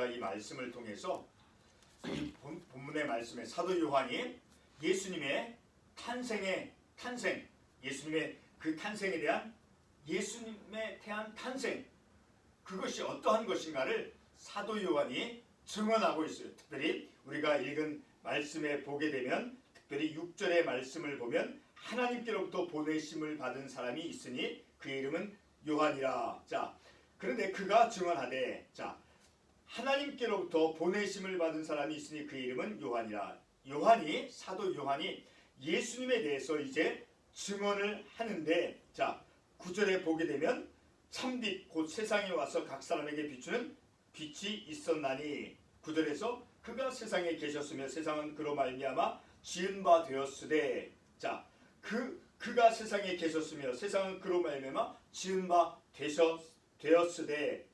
우리가 이 말씀을 통해서 이 본문의 말씀에 사도 요한이 예수님의 탄생, 예수님의 그 탄생에 대한 탄생, 그것이 어떠한 것인가를 사도 요한이 증언하고 있어요. 특별히 우리가 읽은 말씀에 보게 되면, 특별히 6절의 말씀을 보면 하나님께로부터 보내심을 받은 사람이 있으니 그의 이름은 요한이라. 자, 그런데 그가 증언하되, 자, 하나님께로부터 보내심을 받은 사람이 있으니 그의 이름은 요한이라. 사도 요한이 예수님에 대해서 이제 증언을 하는데, 자, 9절에 보게 되면 참빛 곧 세상에 와서 각 사람에게 비추는 빛이 있었나니, 9절에서 그가 세상에 계셨으며 세상은 그로 말미암아 지은 바 되었으되, 자, 그가 세상에 계셨으며 세상은 그로 말미암아 지은 바 되었으되,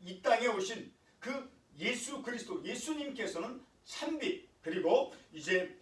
이 땅에 오신 그 예수 그리스도, 예수님께서는 참빛, 그리고 이제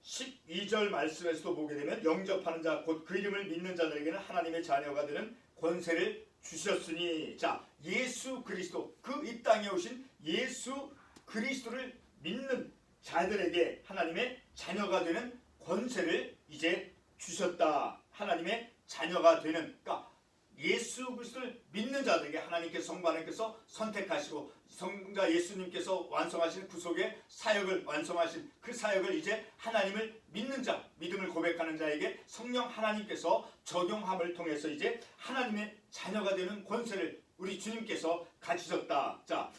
12절 말씀에서도 보게 되면 영접하는 자 곧 그 이름을 믿는 자들에게는 하나님의 자녀가 되는 권세를 주셨으니, 자, 예수 그리스도, 그 이 땅에 오신 예수 그리스도를 믿는 자들에게 하나님의 자녀가 되는 권세를 이제 주셨다. 하나님의 자녀가 되는, 그러니까 예수 그리스도를 믿는 자들에게 하나님께서, 성부 하나님께서 선택하시고 성자 예수님께서 완성하신 구속의 사역을 완성하신 그 사역을 이제 하나님을 믿는 자, 믿음을 고백하는 자에게 성령 하나님께서 적용함을 통해서 이제 하나님의 자녀가 되는 권세를 우리 주님께서 가지셨다. 자,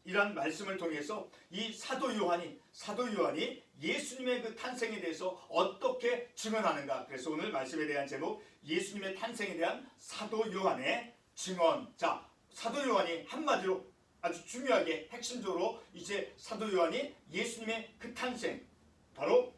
이런 말씀을 통해서 이 사도 요한이 예수님의 그 탄생에 대해서 어떻게 증언하는가. 그래서 오늘 말씀에 대한 제목, 예수님의 탄생에 대한 사도 요한의 증언. 자, 사도 요한이 한마디로 아주 중요하게 핵심적으로 이제 사도 요한이 예수님의 그 탄생, 바로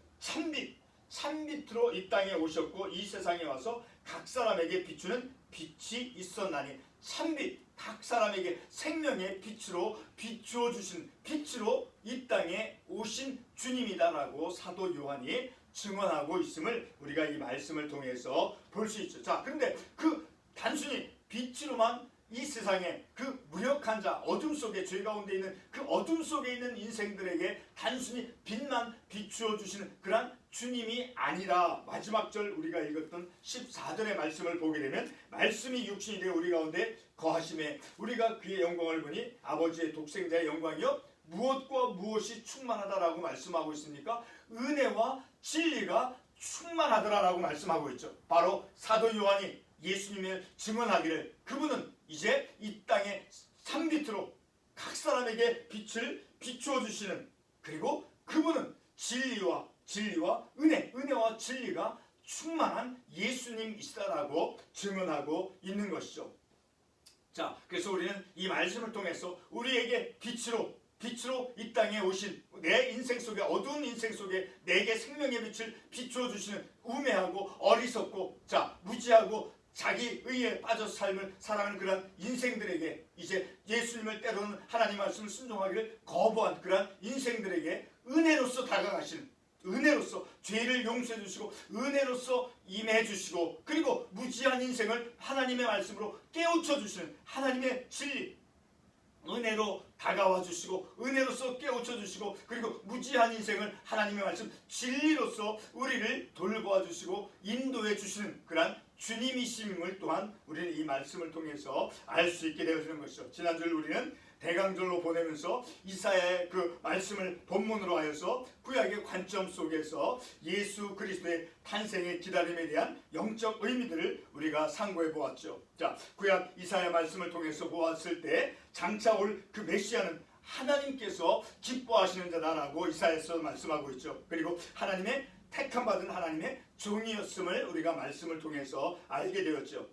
참빛으로 이 땅에 오셨고 이 세상에 와서 각 사람에게 비추는 빛이 있었나니, 참빛, 각 사람에게 생명의 빛으로 비추어 주신, 빛으로 이 땅에 오신 주님이다라고 사도 요한이 증언하고 있음을 우리가 이 말씀을 통해서 볼 수 있죠. 자, 그런데 그 단순히 빛으로만 이 세상에 그 무력한 자, 어둠 속에, 죄 가운데 있는 그 어둠 속에 있는 인생들에게 단순히 빛만 비추어 주시는 그런 주님이 아니라, 마지막 절 우리가 읽었던 14절의 말씀을 보게 되면 말씀이 육신이 되어 우리 가운데 거하심에 우리가 그의 영광을 보니 아버지의 독생자의 영광이요 무엇과 무엇이 충만하다라고 말씀하고 있습니까? 은혜와 진리가 충만하더라라고 말씀하고 있죠. 바로 사도 요한이 예수님을 증언하기를, 그분은 이제 이 땅에 참빛으로 각 사람에게 빛을 비추어 주시는, 그리고 그분은 진리와 은혜와 진리가 충만한 예수님이시다라고 증언하고 있는 것이죠. 자, 그래서 우리는 이 말씀을 통해서 우리에게 빛으로 이 땅에 오신, 내 인생 속에, 어두운 인생 속에 내게 생명의 빛을 비추어 주시는 우매하고 어리석고, 자, 무지하고 자기 의에 빠져 삶을 살아가는 그런 인생들에게, 이제 예수님을 때로는 하나님 말씀을 순종하기를 거부한 그런 인생들에게 은혜로서 다가가시는, 은혜로서 죄를 용서해 주시고 은혜로서 임해 주시고, 그리고 무지한 인생을 하나님의 말씀으로 깨우쳐 주시는 하나님의 진리, 은혜로 다가와 주시고 은혜로서 깨우쳐 주시고, 그리고 무지한 인생을 하나님의 말씀 진리로서 우리를 돌보아 주시고 인도해 주시는 그런 주님이심을 또한 우리는 이 말씀을 통해서 알 수 있게 되어지는 것이죠. 지난주를 우리는 대강절로 보내면서 이사야의 그 말씀을 본문으로 하여서 구약의 관점 속에서 예수 그리스도의 탄생의 기다림에 대한 영적 의미들을 우리가 상고해 보았죠. 자, 구약 이사야 말씀을 통해서 보았을 때 장차 올 그 메시아는 하나님께서 기뻐하시는 자다라고 이사야에서 말씀하고 있죠. 그리고 하나님의 택함받은 하나님의 종이었음을 우리가 말씀을 통해서 알게 되었죠.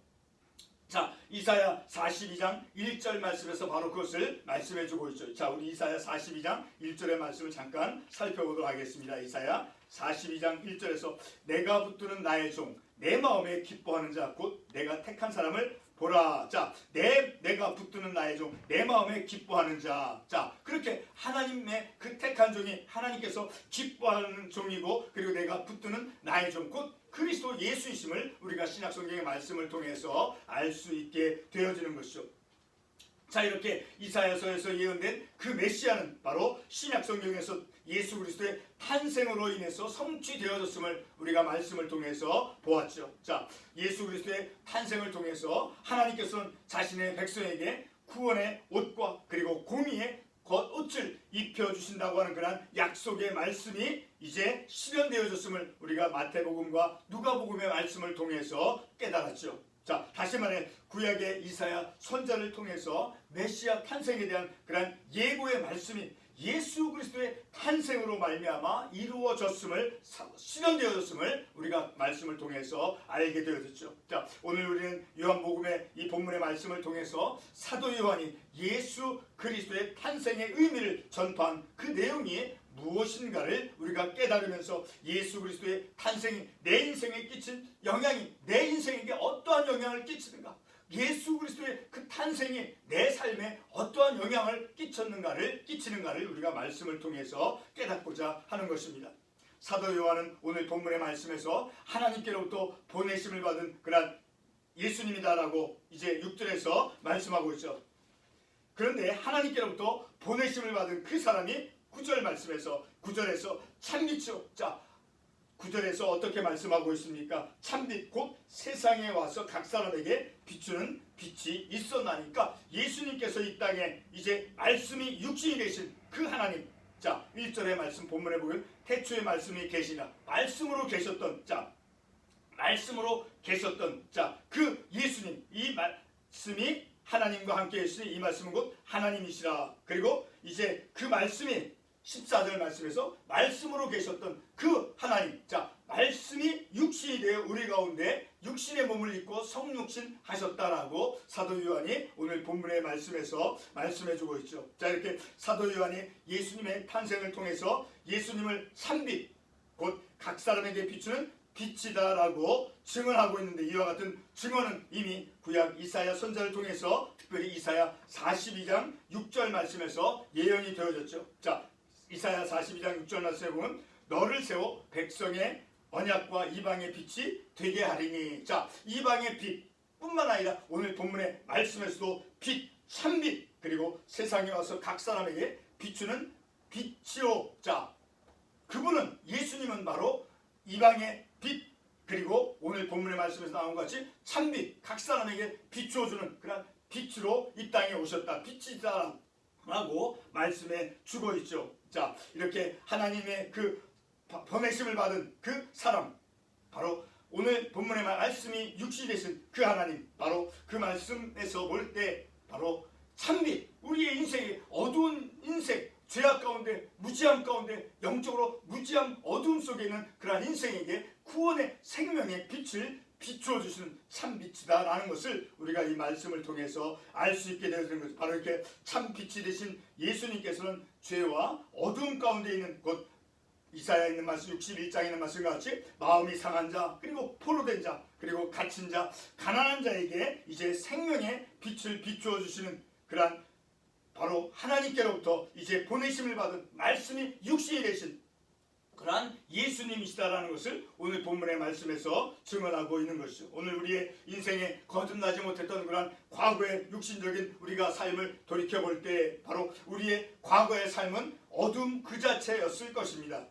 자, 이사야 42장 1절 말씀에서 바로 그것을 말씀해주고 있죠. 자, 우리 이사야 42장 1절의 말씀을 잠깐 살펴보도록 하겠습니다. 이사야 42장 1절에서 내가 붙드는 나의 종, 내 마음에 기뻐하는 자, 곧 내가 택한 사람을 보라. 자, 내가 붙드는 나의 종, 내 마음에 기뻐하는 자. 자, 그렇게 하나님의 그 택한 종이 하나님께서 기뻐하는 종이고, 그리고 내가 붙드는 나의 종, 곧 그리스도 예수이심을 우리가 신약성경의 말씀을 통해서 알 수 있게 되어지는 것이죠. 자, 이렇게 이사야서에서 예언된 그 메시아는 바로 신약성경에서 예수 그리스도의 탄생으로 인해서 성취되어졌음을 우리가 말씀을 통해서 보았죠. 자, 예수 그리스도의 탄생을 통해서 하나님께서는 자신의 백성에게 구원의 옷과 그리고 공의의 겉옷을 입혀주신다고 하는 그런 약속의 말씀이 이제 실현되어졌음을 우리가 마태복음과 누가복음의 말씀을 통해서 깨달았죠. 자, 다시 말해 구약의 이사야 선자를 통해서 메시아 탄생에 대한 그런 예고의 말씀이 예수 그리스도의 탄생으로 말미암아 이루어졌음을, 실현되어졌음을 우리가 말씀을 통해서 알게 되어졌죠. 자, 오늘 우리는 요한복음의 이 본문의 말씀을 통해서 사도 요한이 예수 그리스도의 탄생의 의미를 전파한 그 내용이 무엇인가를 우리가 깨달으면서 예수 그리스도의 탄생이 내 인생에 끼친 영향이 내 인생에게 어떠한 영향을 끼치는가, 예수 그리스도의 그 탄생이 내 삶에 어떠한 영향을 끼치는가를 우리가 말씀을 통해서 깨닫고자 하는 것입니다. 사도 요한은 오늘 본문의 말씀에서 하나님께로부터 보내심을 받은 그런 예수님이다라고 이제 6절에서 말씀하고 있죠. 그런데 하나님께로부터 보내심을 받은 그 사람이 9절에서 참빛이요. 자, 9절에서 어떻게 말씀하고 있습니까? 참빛 곧 세상에 와서 각 사람에게 비추는 빛이 있었나니까 예수님께서 이 땅에 이제 말씀이 육신이 되신 그 하나님. 자, 1절의 말씀 본문에 보면 태초에 말씀이 계시나 말씀으로 계셨던 그 예수님, 이 말씀이 하나님과 함께 계시니 이 말씀은 곧 하나님이시라. 그리고 이제 그 말씀이 14절 말씀에서 말씀으로 계셨던 그 하나님, 자, 말씀이 육신이 되어 우리 가운데 육신의 몸을 입고 성육신 하셨다라고 사도 요한이 오늘 본문의 말씀에서 말씀해주고 있죠. 자, 이렇게 사도 요한이 예수님의 탄생을 통해서 예수님을 참빛 곧 각 사람에게 비추는 빛이다라고 증언하고 있는데, 이와 같은 증언은 이미 구약 이사야 선자를 통해서 특별히 이사야 42장 6절 말씀에서 예언이 되어졌죠. 자, 이사야 42장 6절 말씀에 보면 너를 세워 백성의 언약과 이방의 빛이 되게 하리니. 자, 이방의 빛뿐만 아니라 오늘 본문의 말씀에서도 빛, 참빛, 그리고 세상에 와서 각 사람에게 비추는 빛이요. 자, 그분은 예수님은 바로 이방의 빛, 그리고 오늘 본문의 말씀에서 나온 것 같이 참빛, 각 사람에게 비추어주는 그런 빛으로 이 땅에 오셨다. 빛이다 라고 말씀해 주고 있죠. 자, 이렇게 하나님의 그 보내심을 받은 그 사람, 바로 오늘 본문의 말씀이 육신이 되신 그 하나님, 바로 그 말씀에서 볼 때 바로 참빛, 우리의 인생이 어두운 인생, 죄악 가운데, 무지함 가운데, 영적으로 무지함 어두움 속에 있는 그러한 인생에게 구원의 생명의 빛을 비추어 주시는 참빛이다라는 것을 우리가 이 말씀을 통해서 알 수 있게 되는 것입니다. 바로 이렇게 참빛이 되신 예수님께서는 죄와 어두움 가운데 있는 곧 이사야에 있는 말씀 61장에 있는 말씀과 같이 마음이 상한 자, 그리고 포로된 자, 그리고 갇힌 자, 가난한 자에게 이제 생명의 빛을 비추어 주시는 그러한 바로 하나님께로부터 이제 보내심을 받은 말씀이 육신이 되신 그러한 예수님이시다라는 것을 오늘 본문의 말씀에서 증언하고 있는 것이죠. 오늘 우리의 인생에 거듭나지 못했던 그러한 과거의 육신적인 우리가 삶을 돌이켜볼 때 바로 우리의 과거의 삶은 어둠 그 자체였을 것입니다.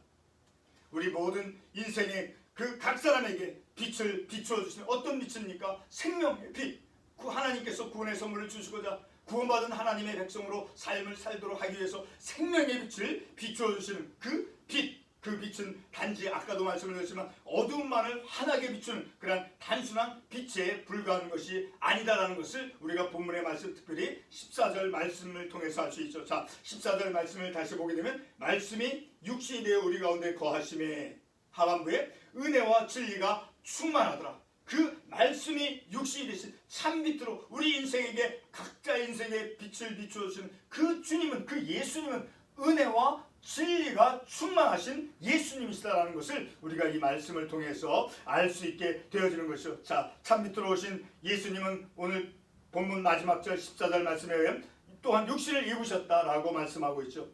우리 모든 인생의 그 각 사람에게 빛을 비추어 주시는 어떤 빛입니까? 생명의 빛. 그 하나님께서 구원의 선물을 주시고자 구원받은 하나님의 백성으로 삶을 살도록 하기 위해서 생명의 빛을 비추어 주시는 그 빛. 그 빛은 단지 아까도 말씀을 드렸지만 어두움만을 환하게 비추는 그런 단순한 빛에 불과한 것이 아니다라는 것을 우리가 본문의 말씀, 특별히 14절 말씀을 통해서 알 수 있죠. 자, 14절 말씀을 다시 보게 되면 말씀이 육신이 되어 우리 가운데 거하심에 하반부에 은혜와 진리가 충만하더라. 그 말씀이 육신이 되신 참빛으로 우리 인생에게 각자의 인생에 빛을 비추어 주시는 그 주님은, 그 예수님은 은혜와 진리가 충만하신 예수님이시다라는 것을 우리가 이 말씀을 통해서 알 수 있게 되어지는 것이죠. 자, 참빛으로 오신 예수님은 오늘 본문 마지막 절 14절 말씀에 의하면 또한 육신을 입으셨다라고 말씀하고 있죠.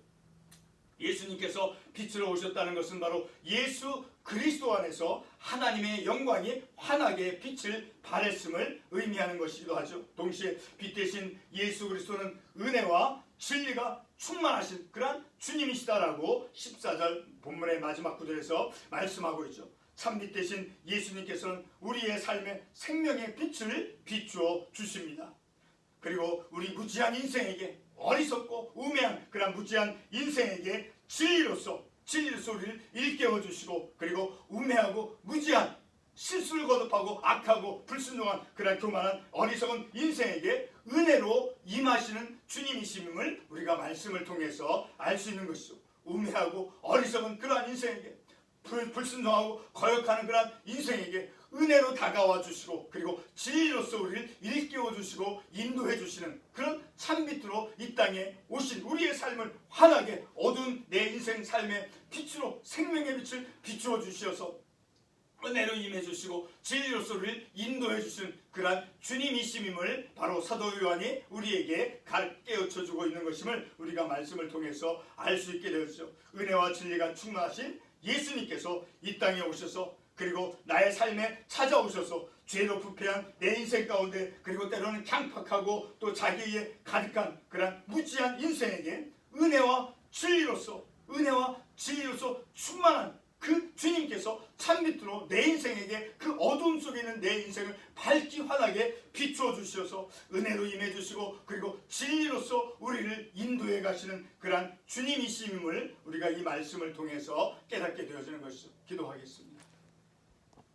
예수님께서 빛으로 오셨다는 것은 바로 예수 그리스도 안에서 하나님의 영광이 환하게 빛을 발했음을 의미하는 것이기도 하죠. 동시에 빛 대신 예수 그리스도는 은혜와 진리가 충만하신 그러한 주님이시다라고 14절 본문의 마지막 구절에서 말씀하고 있죠. 참빛 대신 예수님께서는 우리의 삶의 생명의 빛을 비추어 주십니다. 그리고 우리 무지한 인생에게, 어리석고 우매한 그런 무지한 인생에게 진리로서 우리를 일깨워 주시고, 그리고 우매하고 무지한 실수를 거듭하고 악하고 불순종한 그런 교만한 어리석은 인생에게 은혜로 임하시는 주님이심을 우리가 말씀을 통해서 알 수 있는 것이죠. 우매하고 어리석은 그러한 인생에게, 불순종하고 거역하는 그러한 인생에게 은혜로 다가와 주시고, 그리고 진리로서 우리를 일깨워 주시고 인도해 주시는 그런 참빛으로 이 땅에 오신 우리의 삶을 환하게 어두운 내 인생 삶의 빛으로 생명의 빛을 비추어 주시어서 은혜로 임해 주시고 진리로서 우리를 인도해 주시는 그러한 주님이심임을 바로 사도 요한이 우리에게 깨우쳐 주고 있는 것임을 우리가 말씀을 통해서 알 수 있게 되었죠. 은혜와 진리가 충만하신 예수님께서 이 땅에 오셔서, 그리고 나의 삶에 찾아오셔서 죄로 부패한 내 인생 가운데, 그리고 때로는 강팍하고 또 자기에 가득한 그런 무지한 인생에게 은혜와 진리로서 충만한 그 주님께서 참빛으로 내 인생에게 그 어둠 속에 있는 내 인생을 밝기 환하게 비추어 주셔서 은혜로 임해 주시고, 그리고 진리로서 우리를 인도해 가시는 그러한 주님이심을 우리가 이 말씀을 통해서 깨닫게 되어지는 것이죠. 기도하겠습니다.